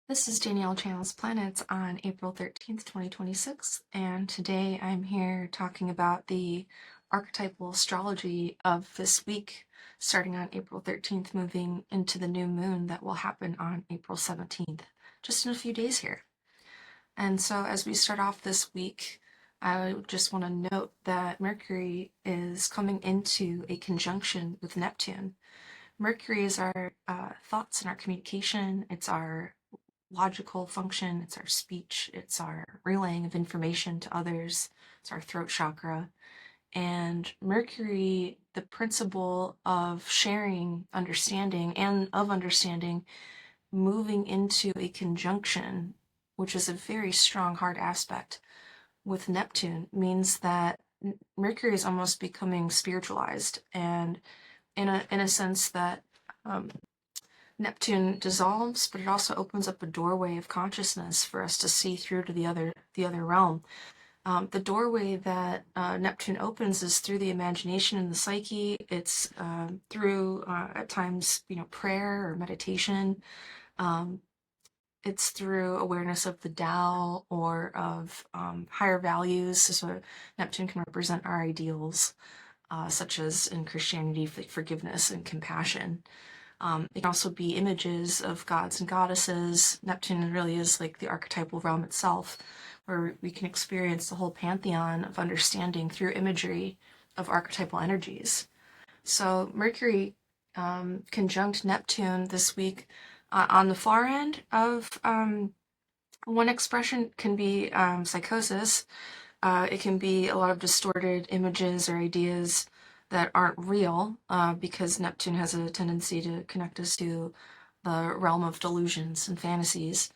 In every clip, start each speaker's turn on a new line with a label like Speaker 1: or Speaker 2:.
Speaker 1: This is Danielle Channel's Planets on April 13th, 2026, and today I'm here talking about the archetypal astrology of this week, starting on April 13th, moving into the new moon that will happen on April 17th, just in a few days here. And so as we start off this week, I just want to note that Mercury is coming into a conjunction with Neptune. Mercury is our thoughts and our communication, it's our logical function, it's our speech, it's our relaying of information to others, it's our throat chakra. And Mercury, the principle of sharing understanding and of understanding, moving into a conjunction, which is a very strong hard aspect with Neptune, means that Mercury is almost becoming spiritualized, and in a sense that um, Neptune dissolves, but it also opens up a doorway of consciousness for us to see through to the other realm. The doorway that Neptune opens is through the imagination and the psyche. It's through at times, prayer or meditation. Um, it's through awareness of the Tao or of higher values. So Neptune can represent our ideals, such as in Christianity, like forgiveness and compassion. It can also be images of gods and goddesses. Neptune really is like the archetypal realm itself, where we can experience the whole pantheon of understanding through imagery of archetypal energies. So Mercury conjunct Neptune this week on the far end of one expression can be psychosis. It can be a lot of distorted images or ideas that aren't real, because Neptune has a tendency to connect us to the realm of delusions and fantasies.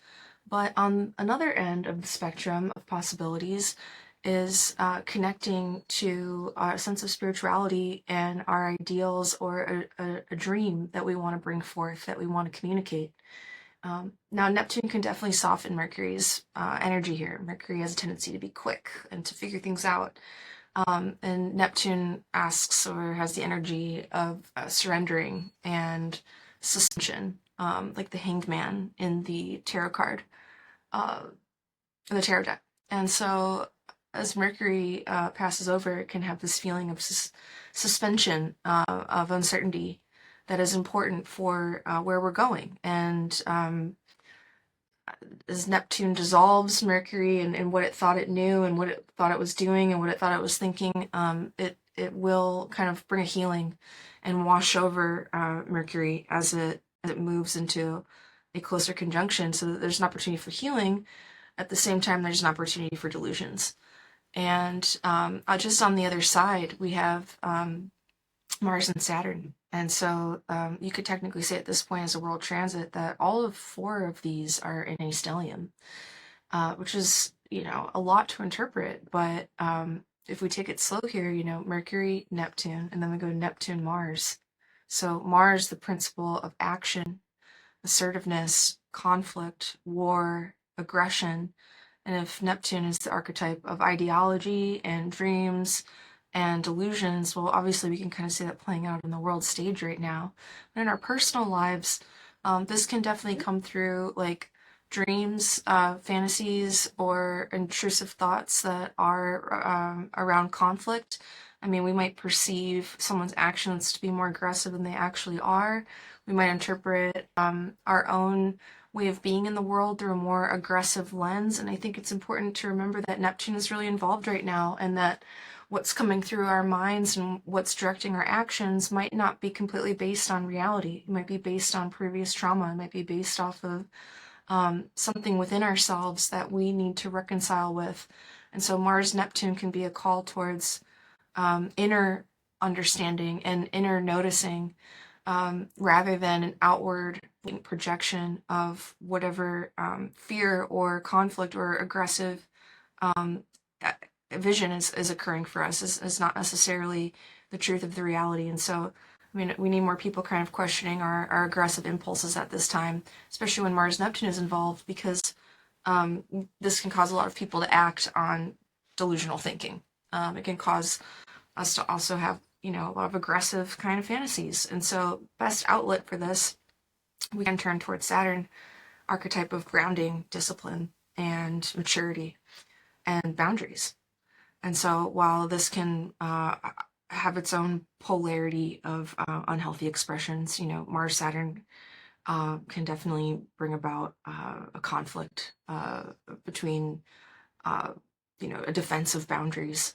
Speaker 1: But on another end of the spectrum of possibilities is connecting to our sense of spirituality and our ideals, or a dream that we want to bring forth, that we want to communicate. Now, Neptune can definitely soften Mercury's energy here. Mercury has a tendency to be quick and to figure things out. And Neptune asks, or has the energy of surrendering and suspension, like the Hanged Man in the tarot card, uh, in the tarot deck. And so, as Mercury passes over, it can have this feeling of suspension, of uncertainty that is important for where we're going. And as Neptune dissolves Mercury and what it thought it knew and what it thought it was doing and what it thought it was thinking, it will kind of bring a healing and wash over Mercury as it moves into a closer conjunction, so that there's an opportunity for healing. At the same time, there's an opportunity for delusions. And just on the other side, we have Mars and Saturn. And so you could technically say at this point, as a world transit, that all of four of these are in a stellium, which is, a lot to interpret. But if we take it slow here, Mercury, Neptune, and then we go Neptune, Mars. So Mars, the principle of action, assertiveness, conflict, war, aggression. And if Neptune is the archetype of ideology and dreams and delusions, well, obviously we can kind of see that playing out on the world stage right now. But in our personal lives, this can definitely come through like dreams, fantasies, or intrusive thoughts that are around conflict. I mean, we might perceive someone's actions to be more aggressive than they actually are. We might interpret our own way of being in the world through a more aggressive lens. And I think it's important to remember that Neptune is really involved right now, and that what's coming through our minds and what's directing our actions might not be completely based on reality. It might be based on previous trauma. It might be based off of something within ourselves that we need to reconcile with. And so Mars Neptune can be a call towards inner understanding and inner noticing, rather than an outward projection of whatever fear or conflict or aggressive um, vision is occurring for us, is not necessarily the truth of the reality. And so, I mean, we need more people kind of questioning our aggressive impulses at this time, especially when Mars Neptune is involved, because this can cause a lot of people to act on delusional thinking. It can cause us to also have, a lot of aggressive kind of fantasies. And so, best outlet for this, we can turn towards Saturn. archetype of grounding, discipline, and maturity and boundaries. And so while this can have its own polarity of unhealthy expressions, Mars Saturn can definitely bring about a conflict between, uh, a defense of boundaries.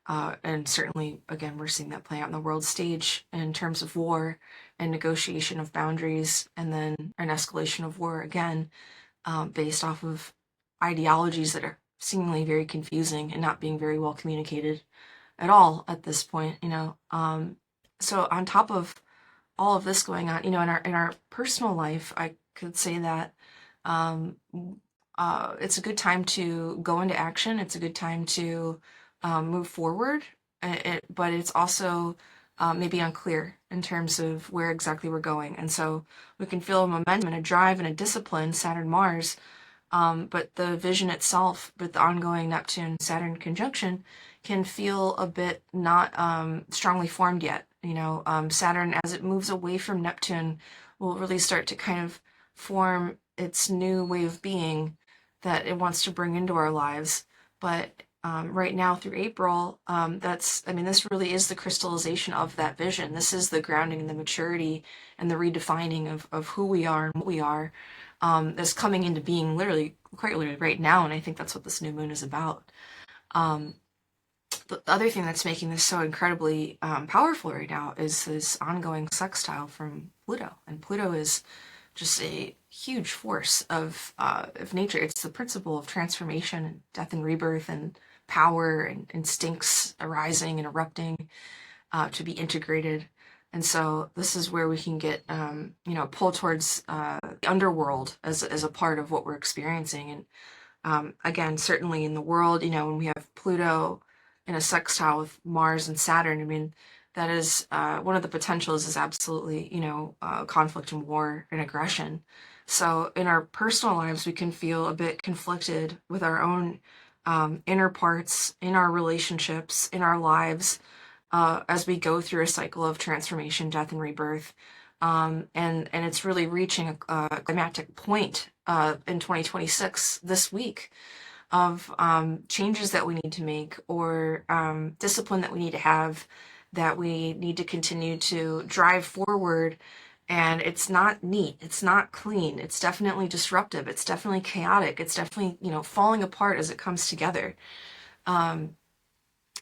Speaker 1: And certainly, again, we're seeing that play out on the world stage in terms of war and negotiation of boundaries, and then an escalation of war again, based off of ideologies that are seemingly very confusing and not being very well communicated at all at this point. So on top of all of this going on, in our personal life, I could say that um, it's a good time to go into action. It's a good time to move forward, but it's also maybe unclear in terms of where exactly we're going. And so we can feel a momentum and a drive and a discipline, Saturn Mars, but the vision itself, with the ongoing Neptune-Saturn conjunction, can feel a bit not strongly formed yet. Saturn, as it moves away from Neptune, will really start to kind of form its new way of being that it wants to bring into our lives. But right now through April, this really is the crystallization of that vision. This is the grounding and the maturity and the redefining of who we are and what we are, that's coming into being literally, quite literally right now, and I think that's what this new moon is about. Um, the other thing that's making this so incredibly powerful right now is this ongoing sextile from Pluto, and Pluto is just a huge force of nature. It's the principle of transformation and death and rebirth and power and instincts arising and erupting to be integrated. And so this is where we can get, pull towards the underworld as a part of what we're experiencing. And again, certainly in the world, when we have Pluto in a sextile with Mars and Saturn, that is one of the potentials is absolutely, conflict and war and aggression. So in our personal lives, we can feel a bit conflicted with our own inner parts, in our relationships, in our lives, as we go through a cycle of transformation, death, and rebirth. And it's really reaching a climactic point in 2026 this week of changes that we need to make, or discipline that we need to have, that we need to continue to drive forward. And it's not neat, it's not clean, it's definitely disruptive, it's definitely chaotic, it's definitely, falling apart as it comes together. Um,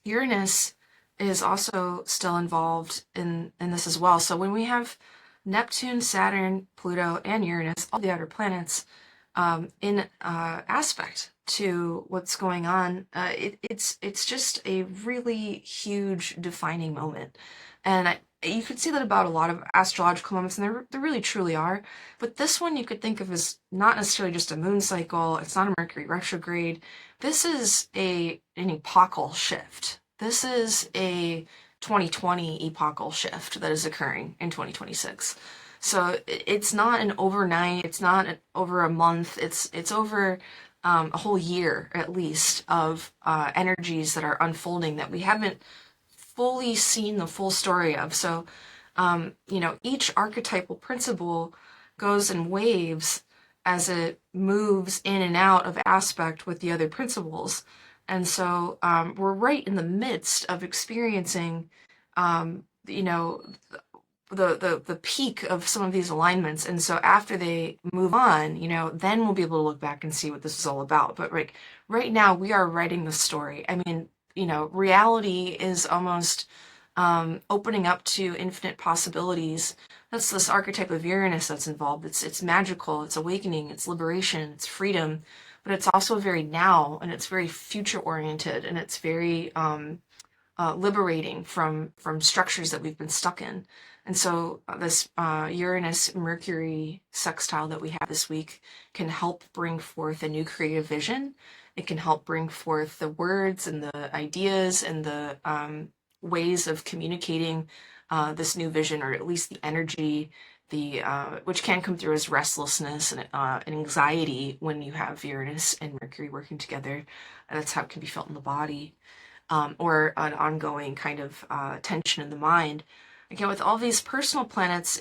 Speaker 1: Uranus is also still involved in this as well. So when we have Neptune, Saturn, Pluto, and Uranus, all the outer planets, in aspect to what's going on, it's just a really huge defining moment. And you could see that about a lot of astrological moments, and there really truly are. But this one you could think of as not necessarily just a moon cycle. It's not a Mercury retrograde. This is an epochal shift. This is a 2020 epochal shift that is occurring in 2026. So it's not an overnight, it's not over a month, it's over a whole year at least of energies that are unfolding that we haven't fully seen the full story of. So, each archetypal principle goes in waves as it moves in and out of aspect with the other principles. And so we're right in the midst of experiencing, you know, the peak of some of these alignments. And so after they move on, then we'll be able to look back and see what this is all about. But right now we are writing the story. Reality is almost opening up to infinite possibilities. That's this archetype of Uranus that's involved. It's magical, it's awakening, it's liberation, it's freedom, but it's also very now, and it's very future oriented, and it's very liberating from structures that we've been stuck in. And so this Uranus Mercury sextile that we have this week can help bring forth a new creative vision. It can help bring forth the words and the ideas and the ways of communicating this new vision, or at least the energy, the which can come through as restlessness and anxiety when you have Uranus and Mercury working together. And that's how it can be felt in the body, or an ongoing kind of tension in the mind. Again, with all these personal planets,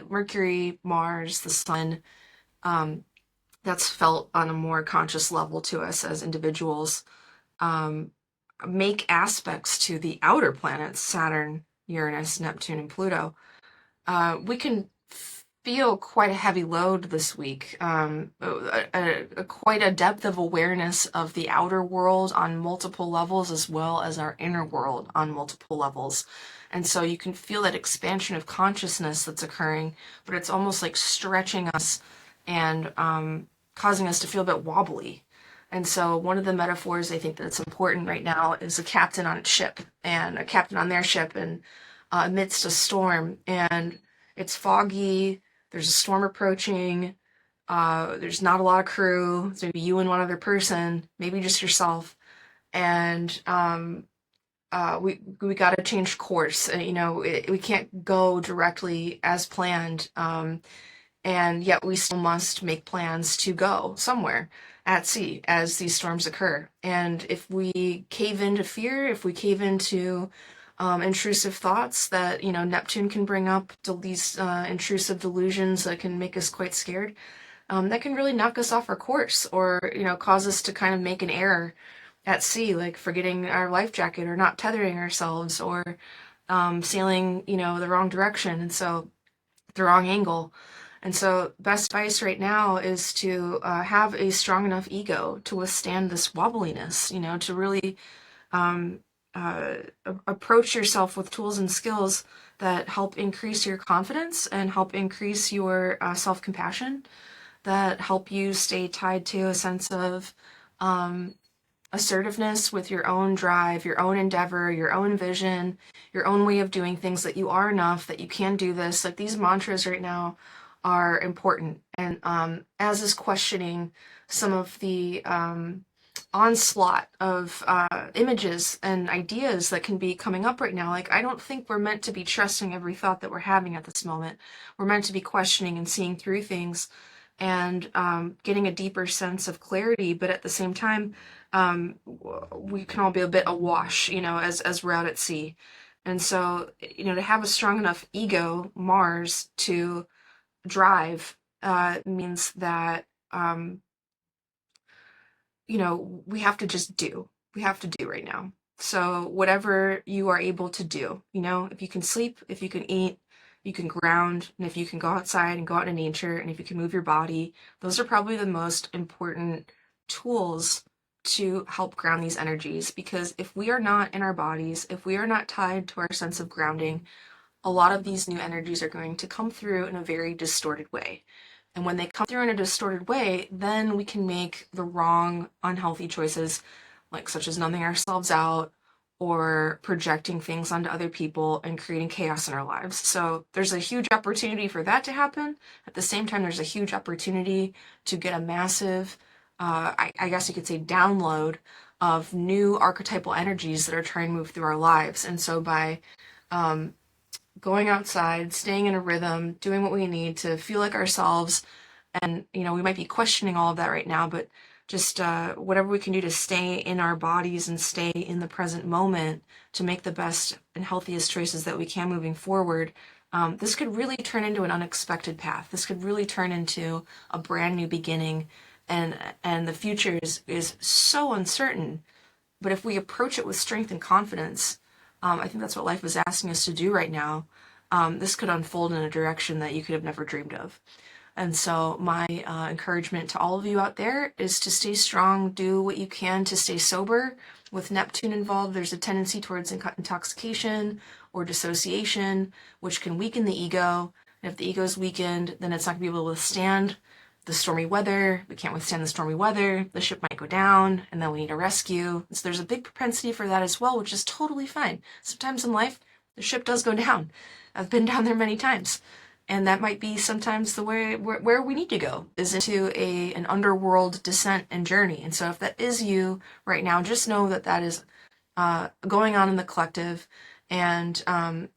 Speaker 1: Mercury, Mars, the Sun, um, that's felt on a more conscious level to us as individuals, um, make aspects to the outer planets, Saturn, Uranus, Neptune, and Pluto. We can feel quite a heavy load this week, quite a depth of awareness of the outer world on multiple levels, as well as our inner world on multiple levels. And so you can feel that expansion of consciousness that's occurring, but it's almost like stretching us and causing us to feel a bit wobbly. And so one of the metaphors I think that's important right now is a captain on its ship and a captain on their ship and amidst a storm, and it's foggy. There's a storm approaching. There's not a lot of crew. It's maybe you and one other person, maybe just yourself, and we got to change course. We can't go directly as planned. And yet we still must make plans to go somewhere at sea as these storms occur. And if we cave into fear, if we cave into intrusive thoughts that Neptune can bring up, to these intrusive delusions that can make us quite scared, that can really knock us off our course, or cause us to kind of make an error at sea, like forgetting our life jacket or not tethering ourselves, or sailing the wrong direction, and so the wrong angle. And so, best advice right now is to have a strong enough ego to withstand this wobbliness, to really um, uh, approach yourself with tools and skills that help increase your confidence and help increase your self compassion, that help you stay tied to a sense of um, assertiveness with your own drive, your own endeavor, your own vision, your own way of doing things, that you are enough, that you can do this. Like, these mantras right now are important. And as is questioning some of the onslaught of images and ideas that can be coming up right now. Like, I don't think we're meant to be trusting every thought that we're having at this moment. We're meant to be questioning and seeing through things, and getting a deeper sense of clarity. But at the same time, we can all be a bit awash, as we're out at sea. And so, to have a strong enough ego, Mars, to drive means that, we have to just do. We have to do right now. So, whatever you are able to do, if you can sleep, if you can eat, you can ground, and if you can go outside and go out in nature, and if you can move your body, those are probably the most important tools to help ground these energies. Because if we are not in our bodies, if we are not tied to our sense of grounding, a lot of these new energies are going to come through in a very distorted way. And when they come through in a distorted way, then we can make the wrong, unhealthy choices, like such as numbing ourselves out or projecting things onto other people and creating chaos in our lives. So there's a huge opportunity for that to happen. At the same time, there's a huge opportunity to get a massive, I guess you could say, download of new archetypal energies that are trying to move through our lives. And so by um, going outside, staying in a rhythm, doing what we need to feel like ourselves. And, we might be questioning all of that right now, but just whatever we can do to stay in our bodies and stay in the present moment to make the best and healthiest choices that we can moving forward. This could really turn into an unexpected path. This could really turn into a brand new beginning. And the future is so uncertain. But if we approach it with strength and confidence, I think that's what life is asking us to do right now. This could unfold in a direction that you could have never dreamed of. And so my encouragement to all of you out there is to stay strong, do what you can to stay sober. With Neptune involved, there's a tendency towards intoxication or dissociation, which can weaken the ego. And if the ego is weakened, then it's not going to be able to withstand the stormy weather. We can't withstand the stormy weather. The ship might go down, and then we need a rescue. So there's a big propensity for that as well, which is totally fine. Sometimes in life, the ship does go down. I've been down there many times. And that might be sometimes the way where we need to go, is into an underworld descent and journey. And so if that is you right now, just know that that is going on in the collective. And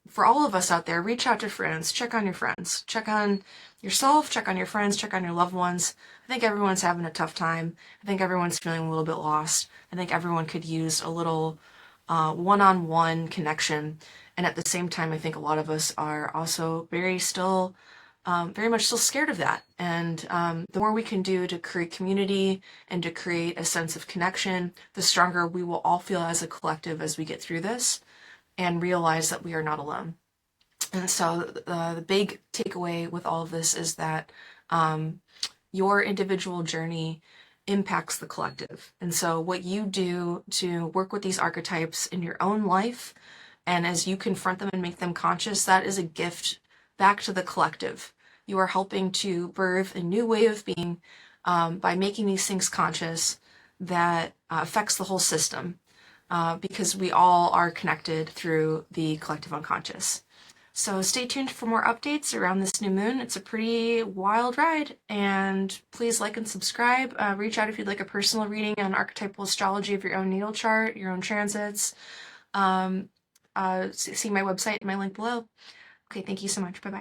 Speaker 1: for all of us out there, reach out to friends, check on your friends, check on yourself, check on your friends, check on your loved ones. I think everyone's having a tough time. I think everyone's feeling a little bit lost. I think everyone could use a little one-on-one connection. And at the same time, I think a lot of us are also very still very much still scared of that. And the more we can do to create community and to create a sense of connection, the stronger we will all feel as a collective as we get through this and realize that we are not alone. And so the big takeaway with all of this is that your individual journey impacts the collective. And so what you do to work with these archetypes in your own life, and as you confront them and make them conscious, that is a gift back to the collective. You are helping to birth a new way of being by making these things conscious that affects the whole system because we all are connected through the collective unconscious. So stay tuned for more updates around this new moon. It's a pretty wild ride, and please like and subscribe. Reach out if you'd like a personal reading on archetypal astrology of your own natal chart, your own transits. See my website, my link below. Okay, thank you so much. Bye-bye.